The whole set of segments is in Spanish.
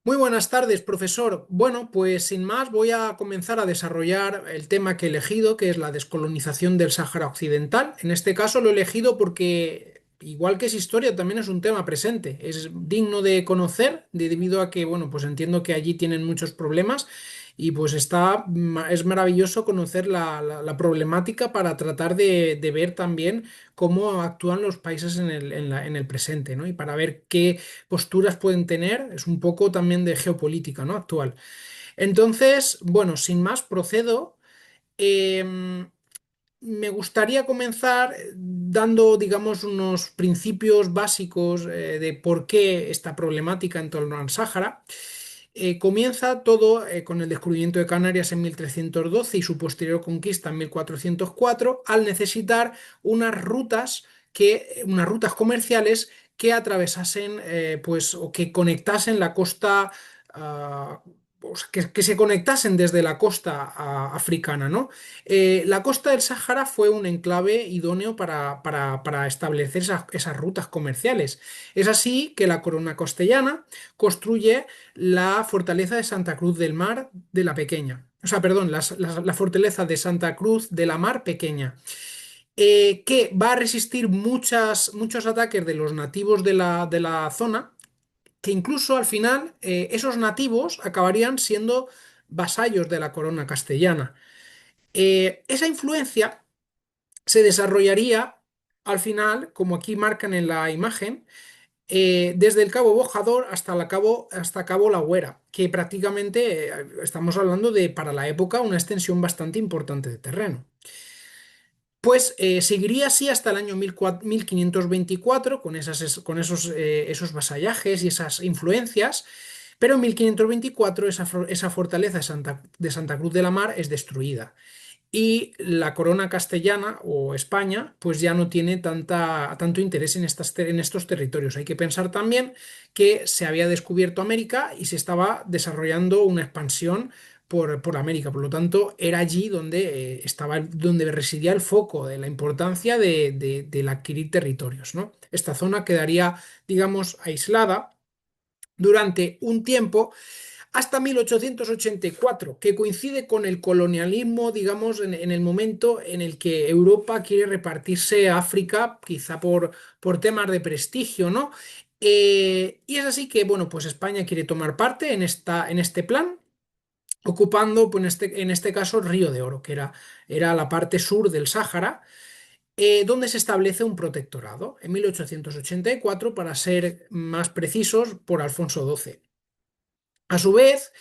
Muy buenas tardes, profesor. Bueno, pues sin más voy a comenzar a desarrollar el tema que he elegido, que es la descolonización del Sáhara Occidental. En este caso lo he elegido porque, igual que es historia, también es un tema presente. Es digno de conocer debido a que, bueno, pues entiendo que allí tienen muchos problemas y pues es maravilloso conocer la problemática para tratar de ver también cómo actúan los países en el presente, ¿no? Y para ver qué posturas pueden tener, es un poco también de geopolítica, ¿no? Actual. Entonces, bueno, sin más, procedo. Me gustaría comenzar dando, digamos, unos principios básicos de por qué esta problemática en torno al Sáhara. Comienza todo con el descubrimiento de Canarias en 1312 y su posterior conquista en 1404, al necesitar unas rutas comerciales que atravesasen, pues, o que conectasen la costa, o sea, que se conectasen desde la costa africana, ¿no? La costa del Sáhara fue un enclave idóneo para establecer esas rutas comerciales. Es así que la corona castellana construye la fortaleza de Santa Cruz del Mar de la Pequeña. O sea, perdón, la fortaleza de Santa Cruz de la Mar Pequeña, que va a resistir muchos ataques de los nativos de la zona, que incluso al final esos nativos acabarían siendo vasallos de la corona castellana. Esa influencia se desarrollaría al final, como aquí marcan en la imagen, desde el Cabo Bojador hasta Cabo La Güera, que prácticamente estamos hablando de, para la época, una extensión bastante importante de terreno. Pues seguiría así hasta el año 1524 con esos vasallajes y esas influencias, pero en 1524 esa fortaleza de Santa Cruz de la Mar es destruida y la corona castellana o España pues ya no tiene tanto interés en estos territorios. Hay que pensar también que se había descubierto América y se estaba desarrollando una expansión por América. Por lo tanto, era allí donde donde residía el foco de la importancia del adquirir territorios, ¿no? Esta zona quedaría, digamos, aislada durante un tiempo hasta 1884, que coincide con el colonialismo, digamos, en el momento en el que Europa quiere repartirse a África, quizá por temas de prestigio, ¿no? Y es así que, bueno, pues España quiere tomar parte en este plan, ocupando, pues, en este caso, el Río de Oro, era la parte sur del Sáhara, donde se establece un protectorado en 1884, para ser más precisos, por Alfonso XII. A su vez,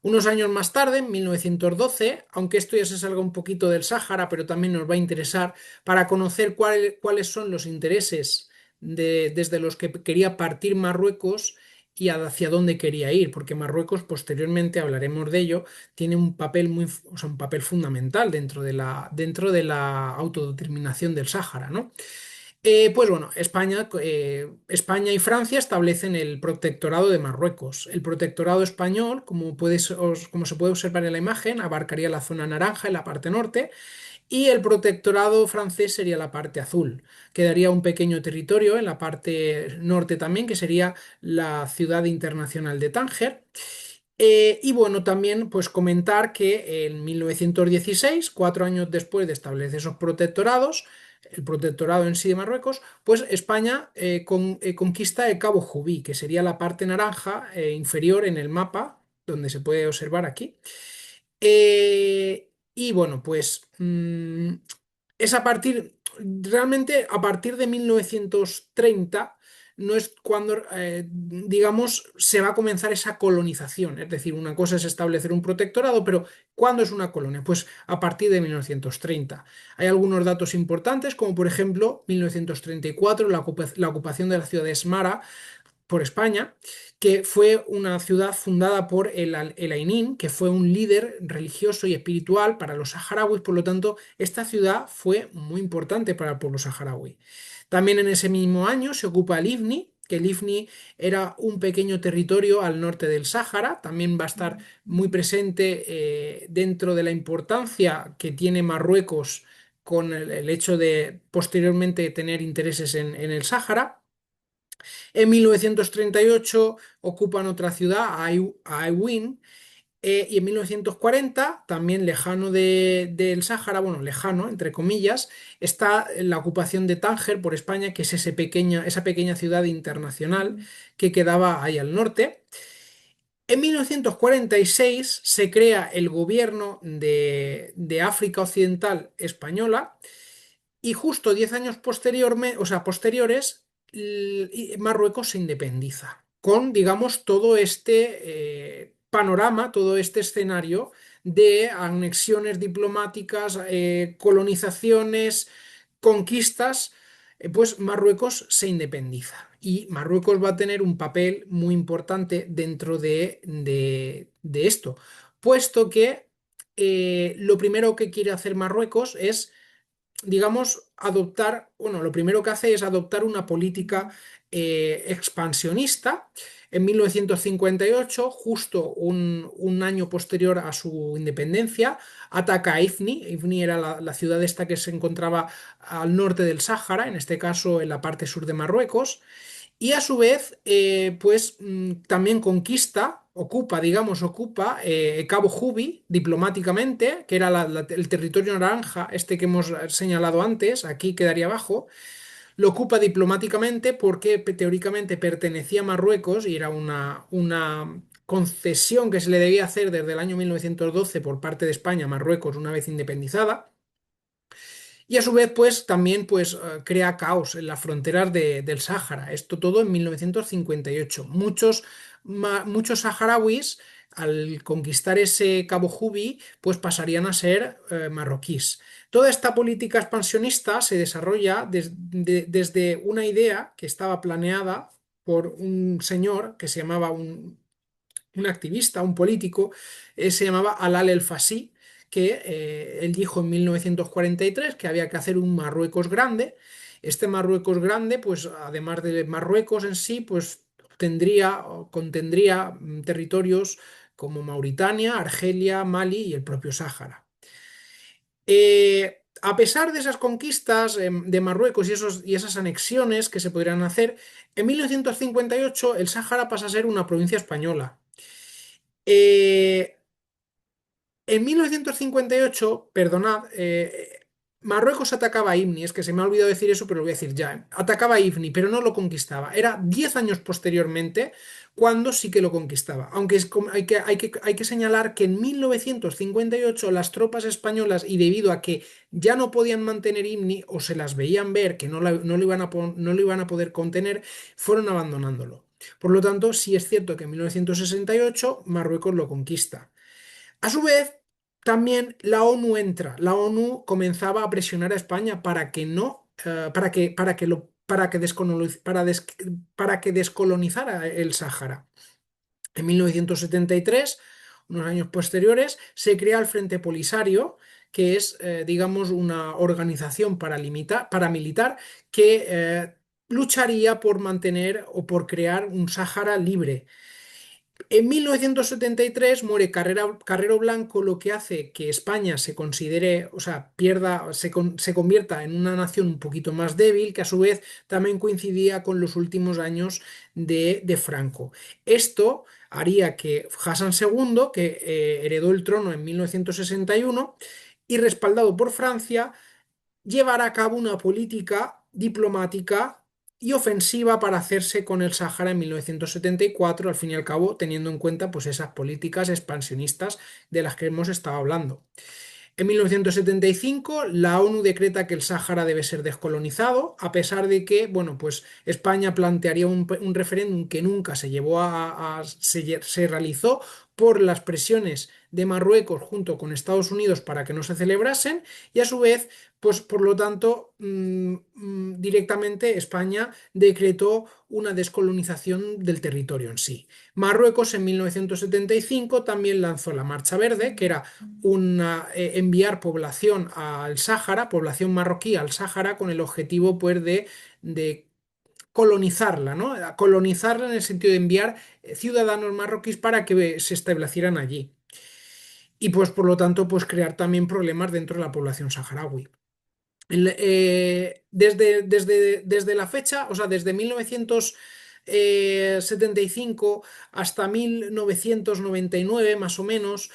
unos años más tarde, en 1912, aunque esto ya se salga un poquito del Sáhara, pero también nos va a interesar para conocer cuáles son los intereses desde los que quería partir Marruecos y hacia dónde quería ir, porque Marruecos, posteriormente hablaremos de ello, tiene un papel o sea, un papel fundamental dentro de la autodeterminación del Sáhara, ¿no? Pues bueno, España y Francia establecen el protectorado de Marruecos. El protectorado español, como se puede observar en la imagen, abarcaría la zona naranja en la parte norte y el protectorado francés sería la parte azul. Quedaría un pequeño territorio en la parte norte también, que sería la ciudad internacional de Tánger. Y bueno, también pues comentar que en 1916, 4 años después de establecer esos protectorados, el protectorado en sí de Marruecos, pues España conquista el Cabo Jubí, que sería la parte naranja inferior en el mapa, donde se puede observar aquí. Y bueno, pues es realmente a partir de 1930 no es cuando, digamos, se va a comenzar esa colonización. Es decir, una cosa es establecer un protectorado, pero ¿cuándo es una colonia? Pues a partir de 1930. Hay algunos datos importantes, como por ejemplo 1934, la ocupación de la ciudad de Esmara por España, que fue una ciudad fundada por el Ainin, que fue un líder religioso y espiritual para los saharauis. Por lo tanto, esta ciudad fue muy importante para el pueblo saharaui. También en ese mismo año se ocupa el Ifni, que el Ifni era un pequeño territorio al norte del Sáhara. También va a estar muy presente dentro de la importancia que tiene Marruecos con el hecho de posteriormente tener intereses en el Sáhara. En 1938 ocupan otra ciudad, Aaiún, y en 1940, también lejano del Sáhara, bueno, lejano, entre comillas, está la ocupación de Tánger por España, que es esa pequeña ciudad internacional que quedaba ahí al norte. En 1946 se crea el gobierno de África Occidental Española y justo 10 años o sea, posteriores, Marruecos se independiza, con, digamos, todo este panorama, todo este escenario de anexiones diplomáticas, colonizaciones, conquistas, pues Marruecos se independiza. Y Marruecos va a tener un papel muy importante dentro de esto, puesto que lo primero que quiere hacer Marruecos es, digamos, adoptar, bueno, lo primero que hace es adoptar una política expansionista. En 1958, justo un año posterior a su independencia, ataca a Ifni. Ifni era la ciudad esta que se encontraba al norte del Sáhara, en este caso en la parte sur de Marruecos. Y a su vez, pues también ocupa, digamos, Cabo Jubi diplomáticamente, que era el territorio naranja, este que hemos señalado antes, aquí quedaría abajo. Lo ocupa diplomáticamente porque teóricamente pertenecía a Marruecos y era una concesión que se le debía hacer desde el año 1912 por parte de España a Marruecos una vez independizada. Y a su vez, pues también pues, crea caos en las fronteras del Sáhara. Esto todo en 1958. Muchos saharauis, al conquistar ese Cabo Jubi, pues pasarían a ser marroquíes. Toda esta política expansionista se desarrolla desde una idea que estaba planeada por un señor que se llamaba un activista, un político, se llamaba Alal El Fassi, que él dijo en 1943 que había que hacer un Marruecos grande. Este Marruecos grande, pues además de Marruecos en sí, pues tendría o contendría territorios como Mauritania, Argelia, Mali y el propio Sáhara. A pesar de esas conquistas de Marruecos y esas anexiones que se podrían hacer, en 1958 el Sáhara pasa a ser una provincia española. Eh, en 1958, perdonad, Marruecos atacaba a Ifni, es que se me ha olvidado decir eso, pero lo voy a decir ya. Atacaba a Ifni, pero no lo conquistaba. Era 10 años posteriormente cuando sí que lo conquistaba. Aunque hay que señalar que en 1958 las tropas españolas, y debido a que ya no podían mantener Ifni o se las veían ver que no lo iban no lo iban a poder contener, fueron abandonándolo. Por lo tanto, sí es cierto que en 1968 Marruecos lo conquista. A su vez, también la ONU entra. La ONU comenzaba a presionar a España para que no, para que lo, para que descolonizara el Sáhara. En 1973, unos años posteriores, se crea el Frente Polisario, que es, digamos, una organización paramilitar que lucharía por mantener o por crear un Sáhara libre. En 1973 muere Carrero Blanco, lo que hace que España se considere, o sea, se convierta en una nación un poquito más débil, que a su vez también coincidía con los últimos años de Franco. Esto haría que Hassan II, que heredó el trono en 1961 y respaldado por Francia, llevar a cabo una política diplomática y ofensiva para hacerse con el Sáhara en 1974, al fin y al cabo teniendo en cuenta pues, esas políticas expansionistas de las que hemos estado hablando. En 1975, la ONU decreta que el Sáhara debe ser descolonizado, a pesar de que, bueno, pues España plantearía un referéndum que nunca se llevó se realizó por las presiones de Marruecos junto con Estados Unidos para que no se celebrasen y a su vez, pues por lo tanto, directamente España decretó una descolonización del territorio en sí. Marruecos en 1975 también lanzó la Marcha Verde, que era enviar población al Sáhara, población marroquí al Sáhara, con el objetivo pues, de colonizarla, ¿no? Colonizarla en el sentido de enviar ciudadanos marroquíes para que se establecieran allí. Y pues por lo tanto, pues crear también problemas dentro de la población saharaui. Desde la fecha, o sea, desde 1900 1975 hasta 1999, más o menos,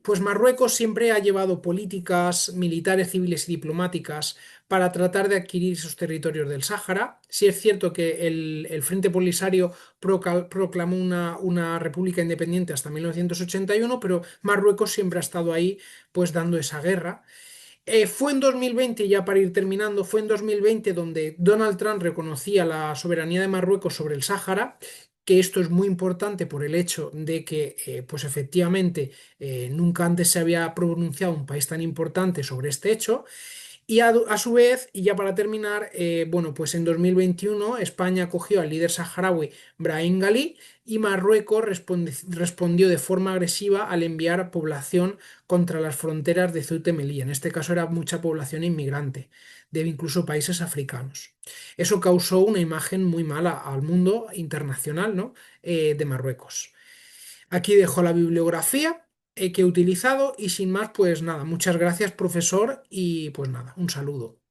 pues Marruecos siempre ha llevado políticas militares, civiles y diplomáticas para tratar de adquirir esos territorios del Sáhara. Sí es cierto que el Frente Polisario proclamó una república independiente hasta 1981, pero Marruecos siempre ha estado ahí pues dando esa guerra. Fue en 2020, ya para ir terminando, fue en 2020 donde Donald Trump reconocía la soberanía de Marruecos sobre el Sáhara, que esto es muy importante por el hecho de que, pues efectivamente, nunca antes se había pronunciado un país tan importante sobre este hecho. Y a su vez, y ya para terminar, bueno, pues en 2021 España acogió al líder saharaui Brahim Ghali y Marruecos respondió de forma agresiva al enviar población contra las fronteras de Ceuta y Melilla. En este caso era mucha población inmigrante, de incluso países africanos. Eso causó una imagen muy mala al mundo internacional, ¿no? De Marruecos. Aquí dejo la bibliografía que he utilizado y sin más, pues nada, muchas gracias, profesor, y pues nada, un saludo.